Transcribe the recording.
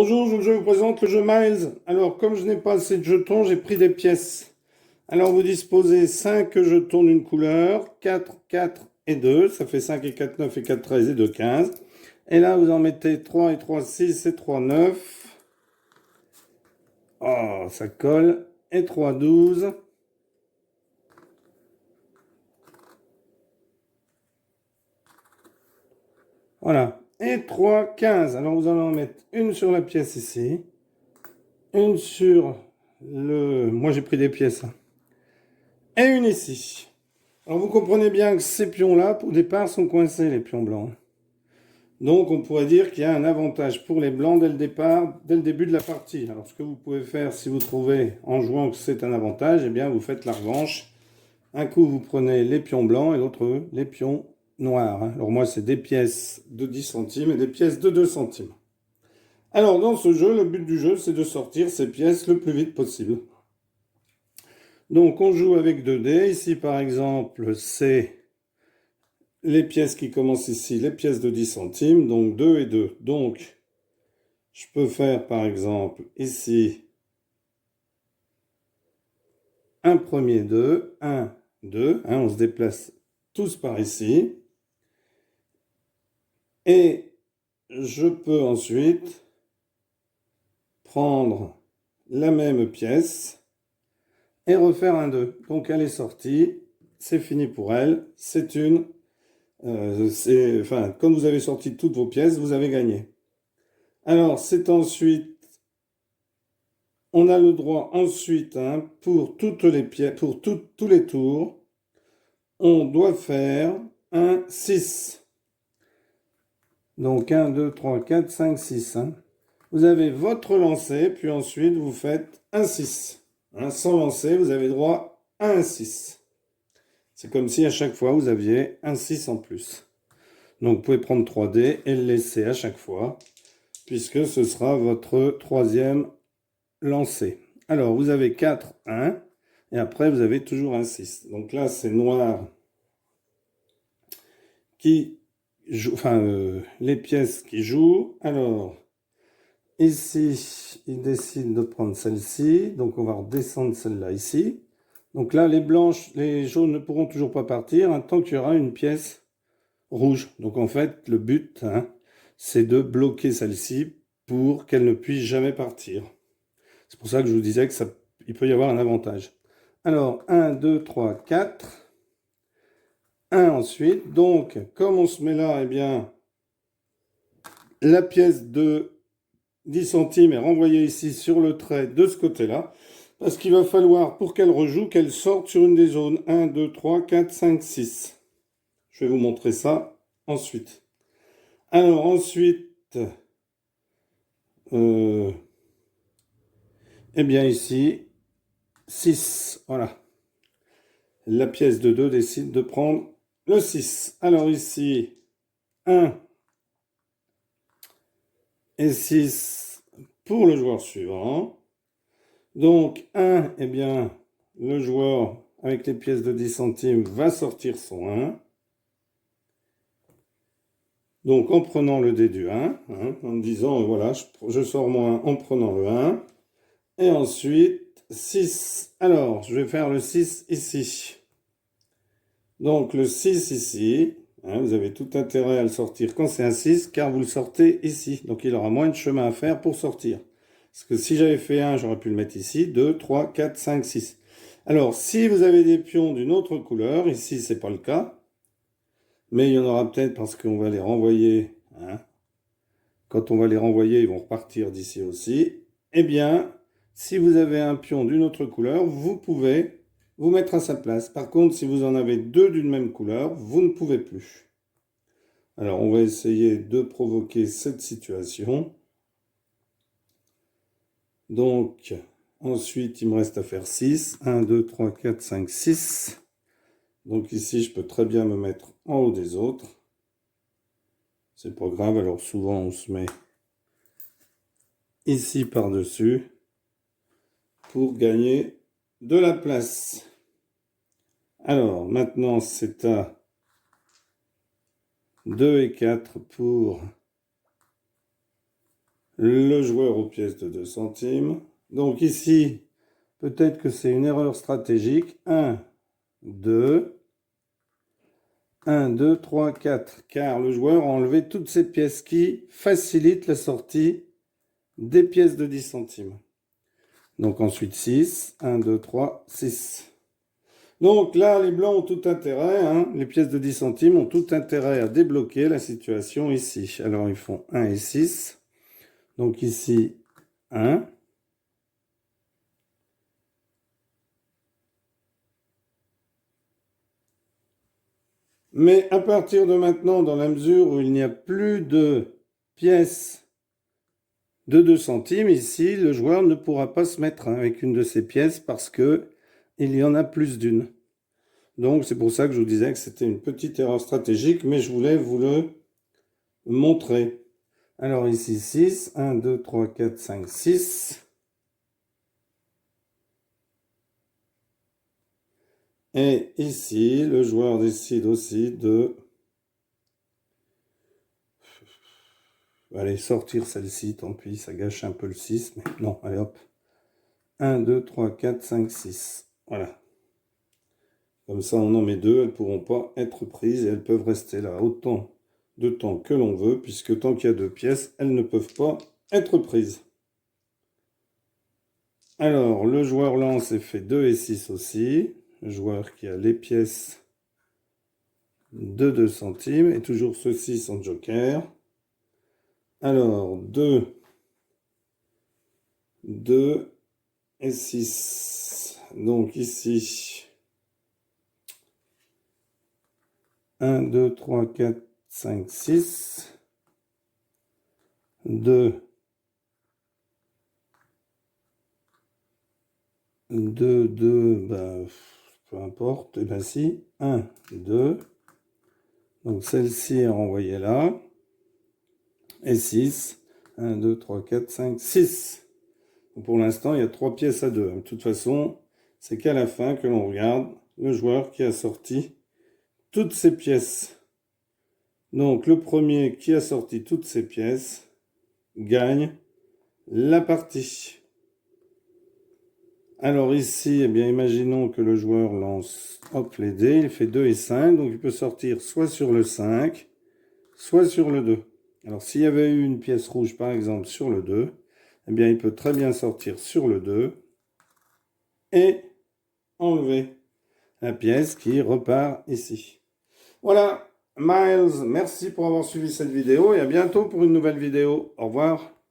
Bonjour, je vous présente le jeu Miles. Alors, comme je n'ai pas assez de jetons, j'ai pris des pièces. Alors, vous disposez 5 jetons d'une couleur, 4, 4 et 2. Ça fait 5 et 4, 9 et 4, 13 et 2, 15. Et là, vous en mettez 3 et 3, 6 et 3, 9. Oh, ça colle. Et 3, 12. Voilà. Et 3, 15. Alors, vous allez en mettre une sur la pièce ici. Une sur le... Moi, j'ai pris des pièces, hein. Et une ici. Alors vous comprenez bien que ces pions-là, au départ, sont coincés, les pions blancs. Donc on pourrait dire qu'il y a un avantage pour les blancs dès le départ, dès le début de la partie. Alors ce que vous pouvez faire si vous trouvez en jouant que c'est un avantage, eh bien vous faites la revanche. Un coup vous prenez les pions blancs et l'autre les pions noirs. Alors moi c'est des pièces de 10 centimes et des pièces de 2 centimes. Alors dans ce jeu, le but du jeu c'est de sortir ces pièces le plus vite possible. Donc on joue avec 2 dés. Ici par exemple c'est les pièces qui commencent ici, les pièces de 10 centimes, donc 2 et 2. Donc, je peux faire par exemple ici un premier 2, 1, 2. On se déplace tous par ici. Et je peux ensuite prendre la même pièce et refaire un 2. Donc, elle est sortie. C'est fini pour elle. C'est une... enfin, quand vous avez sorti toutes vos pièces, vous avez gagné. Alors, c'est ensuite... On a le droit ensuite, pour toutes les pièces, pour tous les tours, on doit faire un 6. Donc 1, 2, 3, 4, 5, 6. Vous avez votre lancer, puis ensuite vous faites un 6. Sans lancer, vous avez droit à un 6. C'est comme si à chaque fois vous aviez un 6 en plus. Donc vous pouvez prendre 3 dés et le laisser à chaque fois, puisque ce sera votre troisième lancer. Alors, vous avez 4, 1, et après, vous avez toujours un 6. Donc là, c'est noir qui joue, enfin, les pièces qui jouent. Alors, ici, il décide de prendre celle-ci. Donc, on va redescendre celle-là ici. Donc là, les blanches, les jaunes ne pourront toujours pas partir tant qu'il y aura une pièce rouge. Donc, en fait, le but, c'est de bloquer celle-ci pour qu'elle ne puisse jamais partir. C'est pour ça que je vous disais que il peut y avoir un avantage. Alors, 1, 2, 3, 4. 1 ensuite. Donc, comme on se met là, eh bien, la pièce de 10 centimes est renvoyée ici sur le trait de ce côté-là. Parce qu'il va falloir, pour qu'elle rejoue, qu'elle sorte sur une des zones. 1, 2, 3, 4, 5, 6. Je vais vous montrer ça ensuite. Alors, ensuite, eh bien ici, 6. Voilà. La pièce de 2 décide de prendre le 6. Alors ici, 1 et 6 pour le joueur suivant. Donc 1, eh bien, le joueur avec les pièces de 10 centimes va sortir son 1. Donc en prenant le dé du 1, en disant, voilà, je sors mon 1 en prenant le 1. Et ensuite, 6. Alors, je vais faire le 6 ici. Donc le 6 ici, vous avez tout intérêt à le sortir quand c'est un 6, car vous le sortez ici. Donc il aura moins de chemin à faire pour sortir. Parce que si j'avais fait 1, j'aurais pu le mettre ici. 2, 3, 4, 5, 6. Alors, si vous avez des pions d'une autre couleur, ici c'est pas le cas, mais il y en aura peut-être parce qu'on va les renvoyer. Quand on va les renvoyer, ils vont repartir d'ici aussi. Eh bien, si vous avez un pion d'une autre couleur, vous pouvez vous mettre à sa place. Par contre, si vous en avez deux d'une même couleur, vous ne pouvez plus. Alors, on va essayer de provoquer cette situation. Donc, ensuite, il me reste à faire 6. 1, 2, 3, 4, 5, 6. Donc ici, je peux très bien me mettre en haut des autres. C'est pas grave, alors souvent on se met ici par-dessus pour gagner de la place. Alors, maintenant, c'est à 2 et 4 pour le joueur aux pièces de 2 centimes. Donc ici, peut-être que c'est une erreur stratégique. 1, 2, 1, 2, 3, 4. Car le joueur a enlevé toutes ces pièces qui facilitent la sortie des pièces de 10 centimes. Donc ensuite 6, 1, 2, 3, 6. Donc là, les blancs ont tout intérêt, hein, les pièces de 10 centimes ont tout intérêt à débloquer la situation ici. Alors ils font 1 et 6. Donc ici, 1. Mais à partir de maintenant, dans la mesure où il n'y a plus de pièces de 2 centimes, ici, le joueur ne pourra pas se mettre avec une de ces pièces parce que il y en a plus d'une. Donc c'est pour ça que je vous disais que c'était une petite erreur stratégique, mais je voulais vous le montrer. Alors ici 6, 1, 2, 3, 4, 5, 6. Et ici, le joueur décide aussi de... Allez, sortir celle-ci, tant pis, ça gâche un peu le 6, mais non, allez hop. 1, 2, 3, 4, 5, 6. Voilà. Comme ça, on en met deux, elles ne pourront pas être prises et elles peuvent rester là autant de temps que l'on veut, puisque tant qu'il y a deux pièces, elles ne peuvent pas être prises. Alors, le joueur lance et fait 2 et 6 aussi. Le joueur qui a les pièces de 2 centimes, et toujours ceci sans joker. Alors, 2, 2 et 6. Donc ici, 1, 2, 3, 4, 5, 6. 2, 2, 2, ben, peu importe, et ben si, 1, 2, donc celle-ci est renvoyée là, et 6, 1, 2, 3, 4, 5, 6. Donc pour l'instant, il y a 3 pièces à 2. De toute façon, c'est qu'à la fin que l'on regarde le joueur qui a sorti toutes ces pièces. Donc le premier qui a sorti toutes ces pièces gagne la partie. Alors ici, eh bien, imaginons que le joueur lance hop, les dés, il fait 2 et 5, donc il peut sortir soit sur le 5, soit sur le 2. Alors s'il y avait eu une pièce rouge par exemple sur le 2, eh bien il peut très bien sortir sur le 2 et enlever la pièce qui repart ici. Voilà, Miles, merci pour avoir suivi cette vidéo et à bientôt pour une nouvelle vidéo. Au revoir.